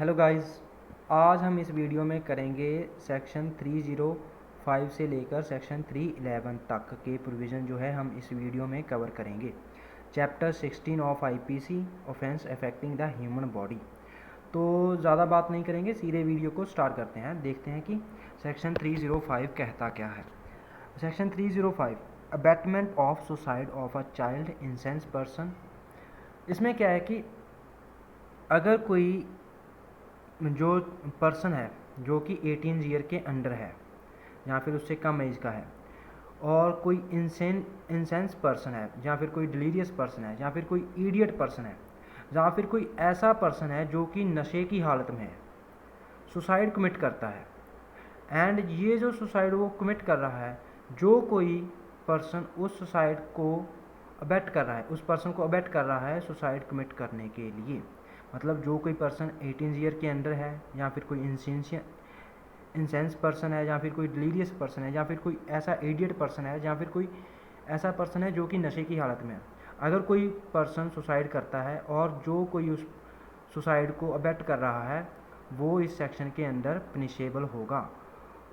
Hello guys, आज हम इस वीडियो में करेंगे सेक्शन 305 से लेकर सेक्शन 311 तक के प्रोविज़न जो है हम इस वीडियो में कवर करेंगे। Chapter 16 of IPC offence affecting the human body. तो ज़्यादा बात नहीं करेंगे, सीधे वीडियो को स्टार्ट करते हैं। देखते हैं कि सेक्शन 305 कहता क्या है। Section 305 abatement of suicide of a child incense person. इसमें क्या है कि अगर कोई जो पर्सन है जो कि 18 ईयर के अंडर है या फिर उससे कम एज का है, और कोई इंसेंस पर्सन है या फिर कोई डिलीरियस पर्सन है या फिर कोई इडियट पर्सन है या फिर कोई ऐसा पर्सन है जो कि नशे की हालत में है, सुसाइड कमिट करता है। एंड ये जो सुसाइड वो कमिट कर रहा है, जो कोई पर्सन उस सुसाइड को अबेट कर रहा है, उस पर्सन को अबेट कर रहा है सुसाइड कमिट करने के लिए, मतलब जो कोई पर्सन 18 ईयर के अंडर है या फिर कोई इंसेंस पर्सन है या फिर कोई डिलीरियस पर्सन है या फिर कोई ऐसा इडियट पर्सन है या फिर कोई ऐसा पर्सन है जो कि नशे की हालत में है। अगर कोई पर्सन सुसाइड करता है और जो कोई उस सुसाइड को अबेट कर रहा है, वो इस सेक्शन के अंदर पनिशेबल होगा।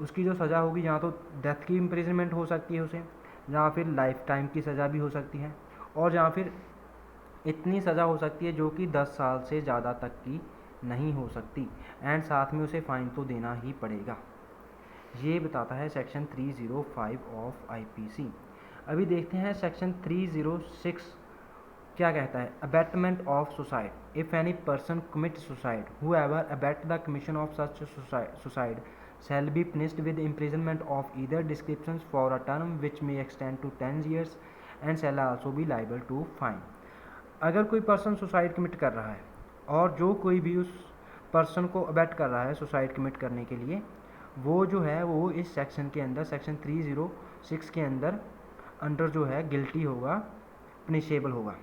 उसकी जो सज़ा होगी, यहाँ तो डेथ की इम्प्रिजनमेंट हो सकती है उसे, या फिर लाइफ टाइम की सज़ा भी हो सकती है, और या फिर इतनी सज़ा हो सकती है जो कि 10 साल से ज़्यादा तक की नहीं हो सकती। एंड साथ में उसे फ़ाइन तो देना ही पड़ेगा। ये बताता है सेक्शन 305 ऑफ आईपीसी। अभी देखते हैं सेक्शन 306 क्या कहता है। Abetment of suicide. If any person commit suicide, whoever abet the commission of such suicide shall be punished with imprisonment of either descriptions for a term which may extend to 10 years and shall also be liable to fine। अगर कोई person suicide commit कर रहा है और जो कोई भी उस पर्सन को अबैट कर रहा है सुसाइड कमिट करने के लिए, वो जो है वो इस सेक्शन के अंदर, सेक्शन 306 के अंडर जो है गिल्टी होगा, पनिशेबल होगा।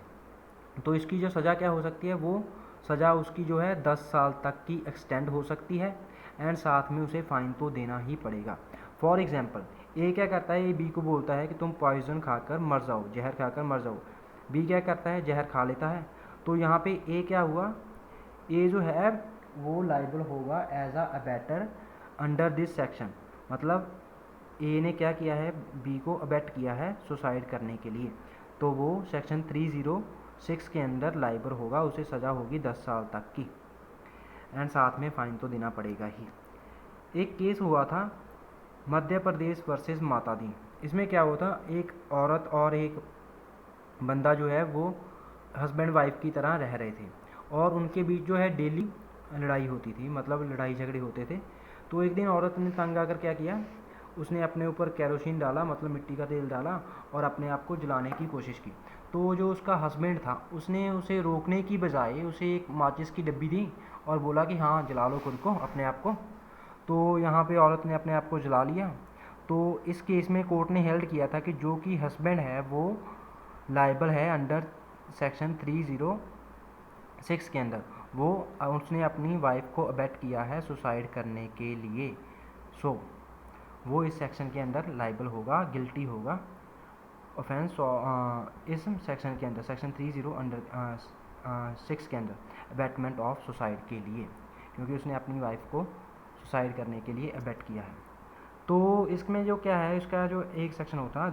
तो इसकी जो सज़ा क्या हो सकती है, वो सज़ा उसकी जो है 10 साल तक की एक्सटेंड हो सकती है, एंड साथ में उसे फ़ाइन तो देना ही पड़ेगा। फॉर एग्जांपल, ए क्या करता है, ए बी को बोलता है कि तुम पॉइजन खाकर मर जाओ, जहर खाकर मर जाओ। बी क्या करता है, जहर खा लेता है। तो यहाँ पे ए क्या हुआ, ए जो है वो लाइबल होगा as a abettor under this section. मतलब ए ने क्या किया है, बी को अबैट किया है सुसाइड करने के लिए, तो वो सेक्शन 306 के अंदर लाइबल होगा, उसे सज़ा होगी 10 साल तक की, एंड साथ में फ़ाइन तो देना पड़ेगा ही। एक केस हुआ था मध्य प्रदेश वर्सेस माता दी। इसमें क्या हुआ था, एक औरत और एक बंदा जो है वो हस्बैंड वाइफ की तरह रह रहे थे, और उनके बीच जो है डेली लड़ाई होती थी, मतलब लड़ाई झगड़े होते थे। तो एक दिन औरत ने तंग आकर क्या किया, उसने अपने ऊपर केरोसिन डाला, मतलब मिट्टी का तेल डाला, और अपने आप को जलाने की कोशिश की। तो जो उसका हस्बैंड था, उसने उसे रोकने की बजाय उसे एक माचिस की डब्बी दी और बोला कि हाँ जला लो खुद को, अपने आप को। तो यहाँ पे औरत ने अपने आप को जला लिया। तो इस केस में कोर्ट ने हेल्ड किया था कि जो कि हस्बैंड है वो लाइबल है अंडर सेक्शन 306 के अंदर, वो उसने अपनी वाइफ को अबैट किया है सुसाइड करने के लिए, सो वो इस सेक्शन के अंदर लाइबल होगा, गिल्टी होगा ऑफेंस इस सेक्शन के अंदर, सेक्शन 306 के अंदर अबैटमेंट ऑफ सुसाइड के लिए, क्योंकि उसने अपनी वाइफ को सुसाइड करने के लिए अबैट किया है। तो इसमें जो क्या है, इसका जो एक सेक्शन होता है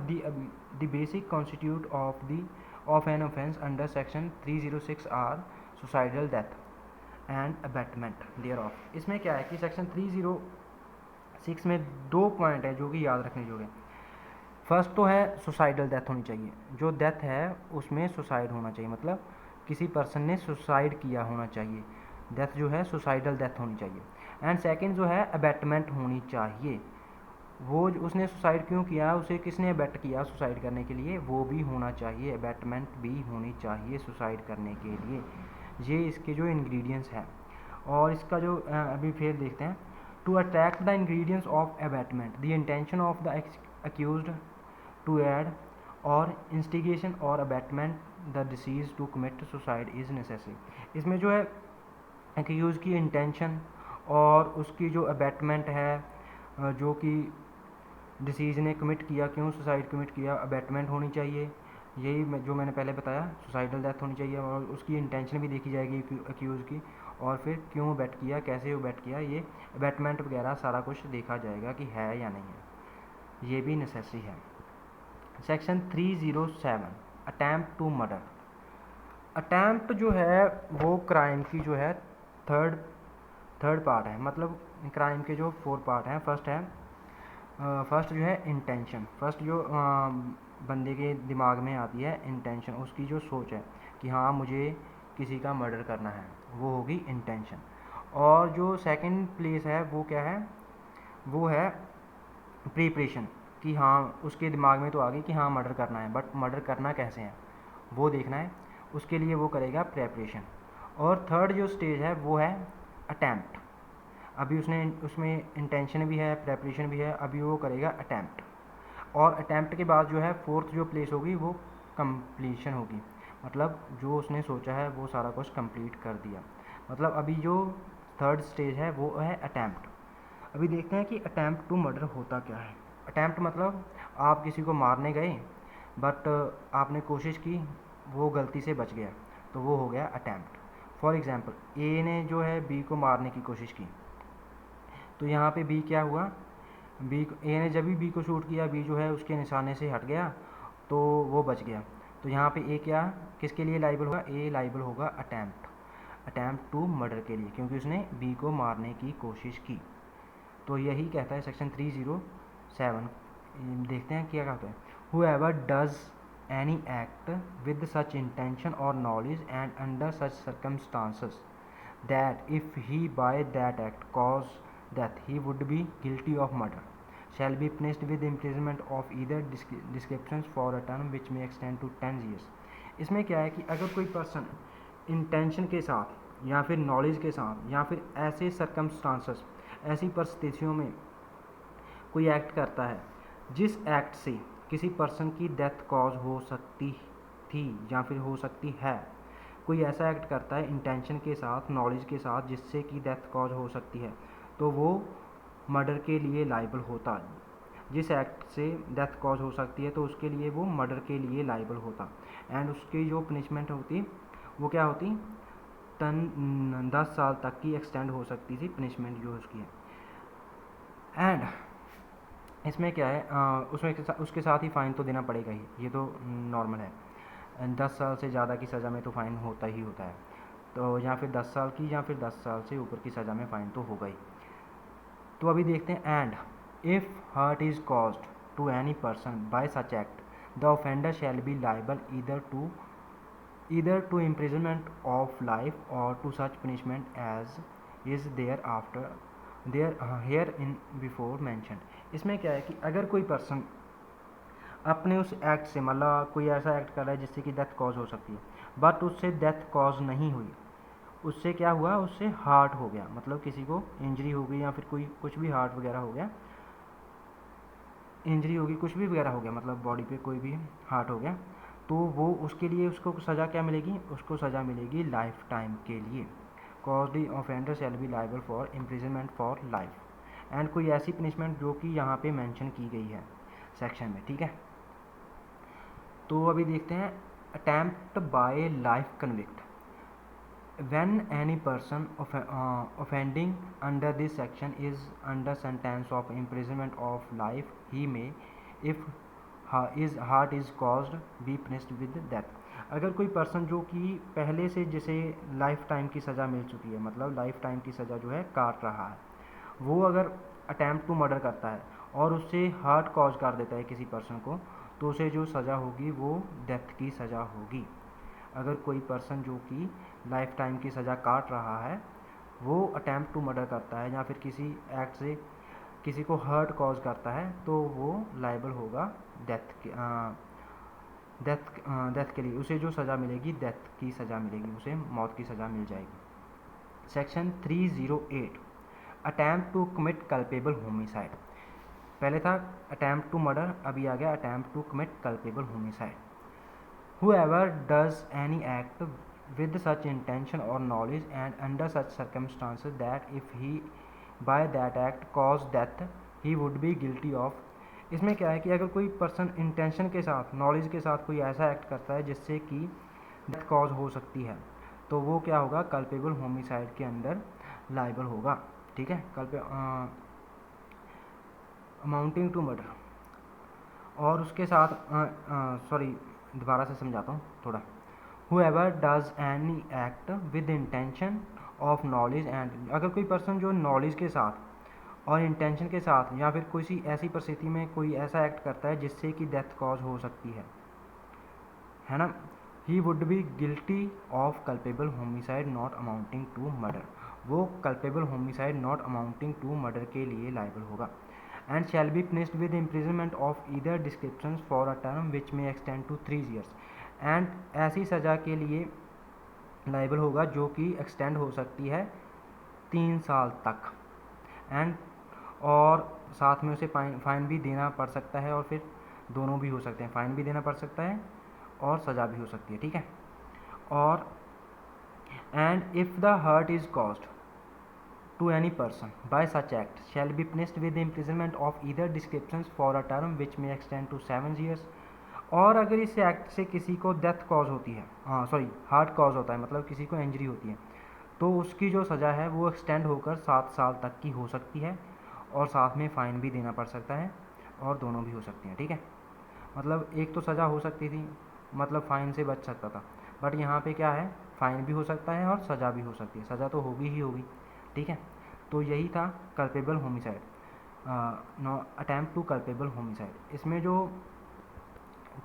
the basic constitute of an offence under section 306 are suicidal death and abetment thereof. इसमें क्या है कि सेक्शन 306 में 2 पॉइंट है जो कि याद रखने जोगे। फर्स्ट तो है सुसाइडल डेथ होनी चाहिए, जो डेथ है उसमें सुसाइड होना चाहिए, मतलब किसी पर्सन ने सुसाइड किया होना चाहिए, डेथ जो है सुसाइडल डेथ होनी चाहिए। एंड सेकंड जो है अबैटमेंट होनी चाहिए, वो उसने सुसाइड क्यों किया, उसे किसने अबैट किया सुसाइड करने के लिए, वो भी होना चाहिए, अबैटमेंट भी होनी चाहिए सुसाइड करने के लिए। ये इसके जो इंग्रेडिएंट्स हैं, और इसका जो अभी फिर देखते हैं। To attract the ingredients of abetment, the intention of the accused to aid और इंस्टिगेशन और abetment the deceased to commit suicide is necessary. इसमें जो है एक्यूज की इंटेंशन और उसकी जो अबैटमेंट है, जो कि डिसीज ने कमिट किया, क्यों सुसाइड कमिट किया, अबैटमेंट होनी चाहिए, यही जो मैंने पहले बताया, सुसाइडल डेथ होनी चाहिए, और उसकी इंटेंशन भी देखी जाएगी एक्यूज़ की, और फिर क्यों अबैट किया, कैसे अबैट किया, ये अबैटमेंट वगैरह सारा कुछ देखा जाएगा कि है या नहीं है, ये भी नेसेसरी है। Section 307 attempt to murder. Attempt जो है वो क्राइम की जो है थर्ड पार्ट है, मतलब क्राइम के जो 4 पार्ट हैं। फर्स्ट जो है इंटेंशन, फर्स्ट जो बंदे के दिमाग में आती है इंटेंशन, उसकी जो सोच है कि हाँ मुझे किसी का मर्डर करना है, वो होगी इंटेंशन। और जो सेकंड प्लेस है वो क्या है, वो है प्रिपरेशन, कि हाँ उसके दिमाग में तो आ गई कि हाँ मर्डर करना है, बट मर्डर करना कैसे है वो देखना है, उसके लिए वो करेगा प्रेपरेशन। और थर्ड जो स्टेज है वो है अटैम्प्ट। अभी उसमें इंटेंशन भी है, प्रेपरेशन भी है, अभी वो करेगा अटैम्प्ट। और अटैम्प्ट के बाद जो है फोर्थ जो प्लेस होगी वो कंप्लीशन होगी, मतलब जो उसने सोचा है वो सारा कुछ कंप्लीट कर दिया। मतलब अभी जो थर्ड स्टेज है वो है अटैम्प्ट। अभी देखते हैं कि अटैम्प्ट टू मर्डर होता क्या है। अटैम्प्ट मतलब आप किसी को मारने गए बट आपने कोशिश की, वो गलती से बच गया, तो वो हो गया अटैम्प्ट। फॉर एग्जांपल ए ने जो है बी को मारने की कोशिश की, तो यहाँ पे बी क्या हुआ, ए ने जब भी बी को शूट किया, बी जो है उसके निशाने से हट गया, तो वो बच गया। तो यहाँ पे ए क्या किसके लिए लाइबल होगा, ए लाइबल होगा अटैम्प्ट टू मर्डर के लिए, क्योंकि उसने बी को मारने की कोशिश की। तो यही कहता है सेक्शन 307। देखते हैं क्या कहता है। Whoever does any act with such intention or knowledge and under such circumstances that if he by that act cause death he would be guilty of murder shall be punished with imprisonment of either descriptions for a term which may extend to 10 years। इसमें क्या है कि अगर कोई person intention के साथ या फिर नॉलेज के साथ या फिर ऐसे सर्कमस्टांसेस, ऐसी परिस्थितियों में कोई एक्ट करता है जिस एक्ट से किसी पर्सन की डेथ कॉज हो सकती थी या फिर हो सकती है, कोई ऐसा एक्ट करता है इंटेंशन के साथ, नॉलेज के साथ, जिससे कि डेथ कॉज हो सकती है, तो वो मर्डर के लिए लाइबल होता है। जिस एक्ट से डेथ कॉज हो सकती है तो उसके लिए वो मर्डर के लिए लाइबल होता, एंड उसकी जो पनिशमेंट होती वो क्या होती, 10 साल तक की एक्सटेंड हो सकती थी पनिशमेंट जो उसकी है। एंड इसमें क्या है, उसके साथ ही फ़ाइन तो देना पड़ेगा ही, ये तो नॉर्मल है। 10 साल से ज़्यादा की सज़ा में तो फ़ाइन होता ही होता है, तो या फिर 10 साल की या फिर 10 साल से ऊपर की सज़ा में फ़ाइन तो होगा ही। तो अभी देखते हैं, and if hurt is caused to any person by such act the offender shall be liable either to imprisonment of life or to such punishment as is here in before mentioned। इसमें क्या है कि अगर कोई person अपने उस act से, मतलब कोई ऐसा एक्ट कर रहा है जिससे कि डेथ कॉज हो सकती है, बट उससे डेथ कॉज नहीं हुई, उससे क्या हुआ, उससे हार्ट हो गया, मतलब किसी को इंजरी हो गई या फिर कोई कुछ भी हार्ट वगैरह हो गया, इंजरी होगी, कुछ भी वगैरह हो गया, मतलब बॉडी पे कोई भी हार्ट हो गया, तो वो उसके लिए उसको सज़ा क्या मिलेगी, उसको सज़ा मिलेगी लाइफ टाइम के लिए। Cause the offender shall be liable for imprisonment for life, and कोई ऐसी पनिशमेंट जो कि यहाँ पे मेंशन की गई है सेक्शन में, ठीक है। तो अभी देखते हैं attempt bye life convict. When any person offending under this section is under sentence of imprisonment of life, he may, if his heart is caused, be punished with death। अगर कोई पर्सन जो कि पहले से जिसे लाइफ टाइम की सज़ा मिल चुकी है, मतलब लाइफ टाइम की सज़ा जो है काट रहा है, वो अगर अटैम्प्ट टू मर्डर करता है और उससे हार्ट कॉज कर देता है किसी पर्सन को, तो उसे जो सज़ा होगी वो डेथ की सज़ा होगी। अगर कोई पर्सन जो कि लाइफ टाइम की सज़ा काट रहा है वो अटैम्प्ट टू मर्डर करता है या फिर किसी एक्ट से किसी को हर्ट कॉज करता है, तो वो लाइबल होगा डेथ के लिए। उसे जो सज़ा मिलेगी डेथ की सज़ा मिलेगी, उसे मौत की सज़ा मिल जाएगी। Section 308 attempt to commit culpable homicide. पहले था अटैम्प्ट टू मर्डर, अभी आ गया attempt to commit culpable homicide. Whoever does any act with such intention or knowledge and under such circumstances that if he by that act cause death he would be guilty of। इसमें क्या है कि अगर कोई person intention के साथ, knowledge के साथ कोई ऐसा एक्ट करता है जिससे कि डेथ कॉज हो सकती है, तो वो क्या होगा, कल्पेबल होमिसाइड के अंडर लाइबल होगा। ठीक है, अमाउंटिंग टू मर्डर। और उसके साथ सॉरी दोबारा से समझाता हूँ थोड़ा। Whoever does any act with intention of knowledge and, अगर कोई पर्सन जो नॉलेज के साथ और इंटेंशन के साथ या फिर किसी ऐसी परिस्थिति में कोई ऐसा एक्ट करता है जिससे कि डेथ कॉज हो सकती है ना, he would be guilty of culpable homicide not amounting to murder, वो culpable homicide not amounting to murder के लिए लाइबल होगा। And shall be punished with imprisonment of either description for a term which may extend to 3 years, and ऐसी सज़ा के लिए liable होगा जो कि एक्सटेंड हो सकती है 3 साल तक, एंड और साथ में उसे फाइन भी देना पड़ सकता है, और फिर दोनों भी हो सकते हैं, फाइन भी देना पड़ सकता है और सज़ा भी हो सकती है। ठीक है, और and if the hurt is caused to any person by such act shall be punished with imprisonment of either descriptions for a term which may extend to 7 years, और अगर इस एक्ट से किसी को डेथ कॉज होती है, heart cause होता है, मतलब किसी को इंजरी होती है, तो उसकी जो सज़ा है वो एक्सटेंड होकर 7 साल तक की हो सकती है, और साथ में फ़ाइन भी देना पड़ सकता है, और दोनों भी हो सकती हैं। ठीक है, मतलब एक तो सज़ा हो सकती थी, मतलब फ़ाइन से बच सकता था, बट यहाँ पे क्या है, फ़ाइन भी हो सकता है और सज़ा भी हो सकती है, सज़ा तो होगी ही होगी। ठीक है, तो यही था culpable homicide, attempt to culpable homicide. इसमें जो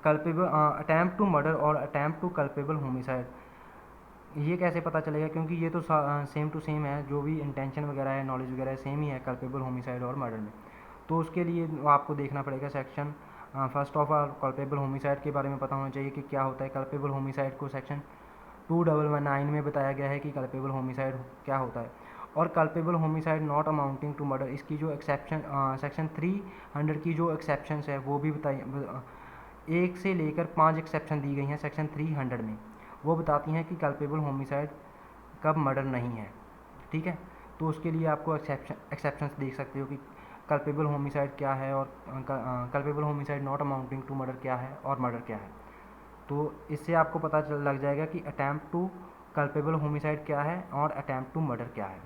कल्पेबल अटैम्प्ट टू मर्डर और अटैम्प्ट टू कल्पेबल होमिसाइड, ये कैसे पता चलेगा, क्योंकि ये तो सेम टू सेम है, जो भी इंटेंशन वगैरह है, नॉलेज वगैरह है, सेम ही है कल्पेबल होमिसाइड और मर्डर में। तो उसके लिए आपको देखना पड़ेगा section, first of all culpable homicide के बारे में पता होना चाहिए कि क्या होता है। कल्पेबल होमिसाइड को सेक्शन 219 में बताया गया है कि कल्पेबल होमिसाइड क्या होता है, और culpable homicide not amounting to murder, इसकी जो एक्सेप्शन सेक्शन 300 की जो एक्सेप्शंस है वो भी बताई, 1 से लेकर 5 एक्सेप्शन दी गई हैं सेक्शन 300 में, वो बताती हैं कि कल्पेबल होमिसाइड कब मर्डर नहीं है। ठीक है, तो उसके लिए आपको एक्सेप्शंस देख सकते हो कि कल्पेबल होमिसाइड क्या है, और culpable homicide not amounting to murder क्या है, और मर्डर क्या है। तो इससे आपको पता लग जाएगा कि अटैम्प्ट टू कल्पेबल होमिसाइड क्या है और अटैम्प्ट टू मर्डर क्या है।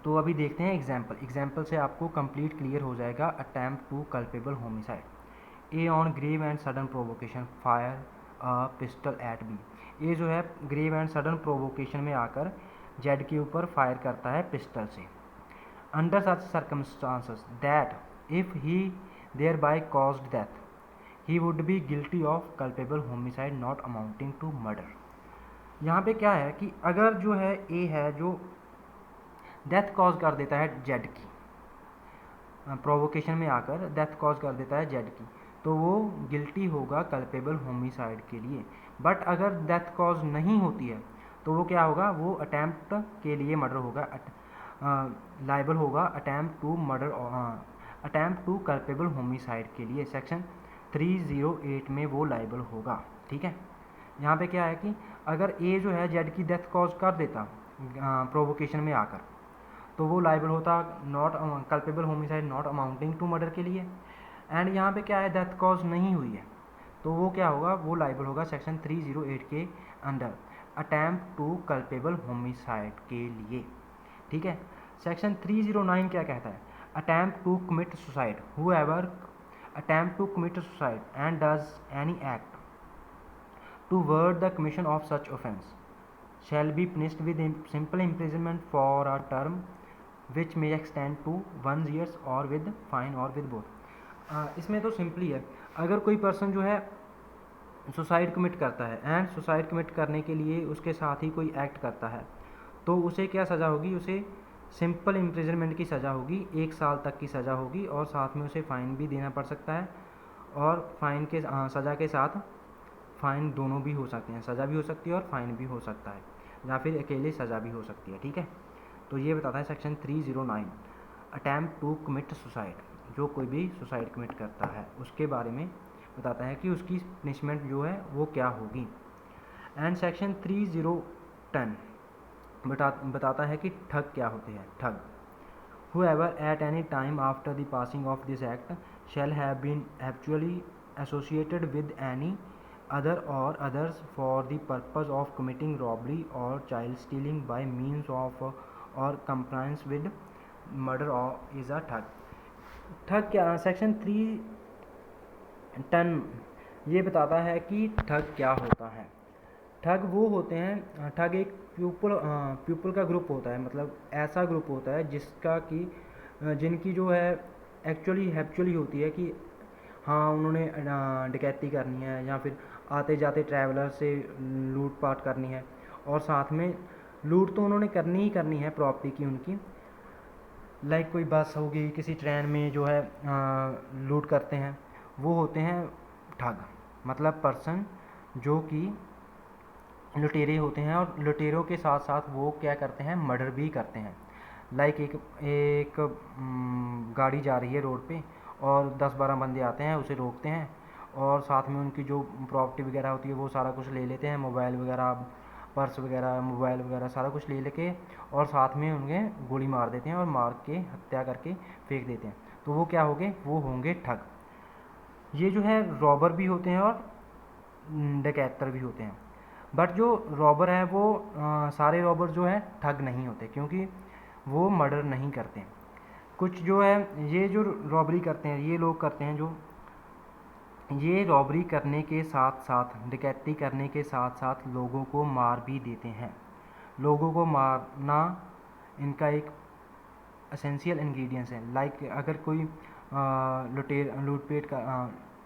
तो अभी देखते हैं एग्जाम्पल से आपको कंप्लीट क्लियर हो जाएगा। Attempt to culpable homicide, A on grave and sudden provocation fire a pistol at B. A जो है ग्रेव एंड सडन प्रोवोकेशन में आकर जेड के ऊपर फायर करता है पिस्टल से। Under such circumstances that if he thereby caused death he would be guilty of culpable homicide not amounting to murder. यहाँ पे क्या है कि अगर जो है ए है जो डेथ कॉज कर देता है जेड की, प्रोवोकेशन में आकर डेथ कॉज कर देता है जेड की, तो वो गिल्टी होगा कल्पेबल होमिसाइड के लिए। बट अगर डेथ कॉज नहीं होती है तो वो क्या होगा, वो अटैम्प्ट के लिए मर्डर होगा, लाइबल होगा attempt to murder, attempt to culpable homicide के लिए सेक्शन 308 में वो लाइबल होगा। ठीक है, यहाँ पे क्या है कि अगर ए जो है जेड की डेथ कॉज कर देता प्रोवोकेशन में आकर, तो वो लाइबल होता not culpable homicide not amounting to murder के लिए। एंड यहाँ पे क्या है, डेथ कॉज नहीं हुई है, तो वो क्या होगा, वो लाइबल होगा सेक्शन 308 के under attempt to culpable homicide के लिए। ठीक है, सेक्शन 309 क्या कहता है, attempt to commit suicide, whoever attempt to commit suicide and does any act to ward the commission of such offence shall be punished with simple imprisonment for a term which may extend to 1 year or with fine or with both। इसमें तो simply है, अगर कोई person जो है suicide commit करता है and suicide commit करने के लिए उसके साथ ही कोई एक्ट करता है, तो उसे क्या सज़ा होगी, उसे सिंपल इम्प्रिजनमेंट की सज़ा होगी, 1 साल तक की सज़ा होगी, और साथ में उसे फ़ाइन भी देना पड़ सकता है, और फाइन के सज़ा के साथ फ़ाइन दोनों भी हो सकते हैं, सज़ा भी हो सकती है और फ़ाइन भी हो सकता है, या फिर अकेले सज़ा भी हो सकती है। ठीक है, तो ये बताता है section 309 attempt to commit suicide, जो कोई भी सुसाइड कमिट करता है उसके बारे में बताता है कि उसकी पनिशमेंट जो है वो क्या होगी। एंड सेक्शन 3010 बताता है कि ठग क्या होते हैं। ठग, whoever at any time after the passing of this act shall have been actually associated with any other or others for the purpose of committing robbery or child stealing by means of or compliance with murder or is a ठग। ठग क्या, section 310 ये बताता है कि ठग क्या होता है। ठग वो होते हैं, ठग एक प्यूपल का ग्रुप होता है, मतलब ऐसा ग्रुप होता है जिसका कि जिनकी जो है हैप्चुअली होती है कि हाँ उन्होंने डकैती करनी है या फिर आते जाते ट्रैवलर से लूट पाट करनी है, और साथ में लूट तो उन्होंने करनी ही करनी है प्रॉपर्टी की उनकी। लाइक कोई बस होगी, किसी ट्रेन में जो है लूट करते हैं, वो होते हैं ठग, मतलब पर्सन जो कि लुटेरे होते हैं, और लुटेरों के साथ साथ वो क्या करते हैं, मर्डर भी करते हैं। लाइक एक गाड़ी जा रही है रोड पे और 10-12 बंदे आते हैं, उसे रोकते हैं और साथ में उनकी जो प्रॉपर्टी वगैरह होती है वो सारा कुछ ले लेते हैं, मोबाइल वगैरह, पर्स वगैरह, मोबाइल वगैरह सारा कुछ ले लेके, और साथ में उन्हें गोली मार देते हैं और मार के हत्या करके फेंक देते हैं। तो वो क्या होंगे, वो होंगे ठग। ये जो है रॉबर भी होते हैं और डकैतर भी होते हैं। बट जो रॉबर है वो सारे रॉबर जो है ठग नहीं होते, क्योंकि वो मर्डर नहीं करते। कुछ जो है ये जो रॉबरी करते हैं, ये लोग करते हैं जो ये रॉबरी करने के साथ साथ, डकैती करने के साथ साथ लोगों को मार भी देते हैं। लोगों को मारना इनका एक एसेंशियल इंग्रेडिएंट्स है। लाइक अगर कोई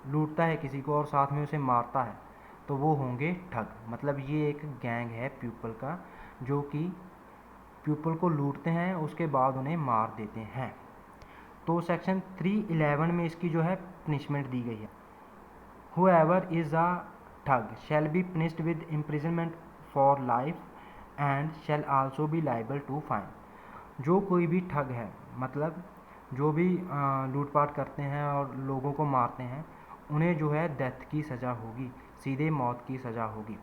लूटता है किसी को और साथ में उसे मारता है तो वो होंगे ठग। मतलब ये एक गैंग है पीपल का जो कि पीपल को लूटते हैं, उसके बाद उन्हें मार देते हैं। तो सेक्शन 311 में इसकी जो है पनिशमेंट दी गई है। Whoever is a thug shall be punished with imprisonment for life and shall also be liable to fine। जो कोई भी ठग है, मतलब जो भी लूटपाट करते हैं और लोगों को मारते हैं, उन्हें जो है डेथ की सज़ा होगी, सीधे मौत की सज़ा होगी।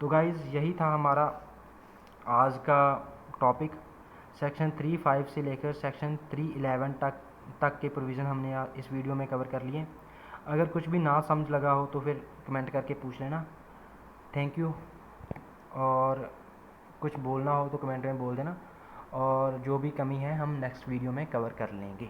तो गाइज़ यही था हमारा आज का टॉपिक। सेक्शन 3.5 से लेकर सेक्शन 3.11 तक के प्रोविज़न हमने इस वीडियो में कवर कर लिए। अगर कुछ भी ना समझ लगा हो तो फिर कमेंट करके पूछ लेना। Thank you. और कुछ बोलना हो तो कमेंट में बोल देना, और जो भी कमी है हम नेक्स्ट वीडियो में कवर कर लेंगे।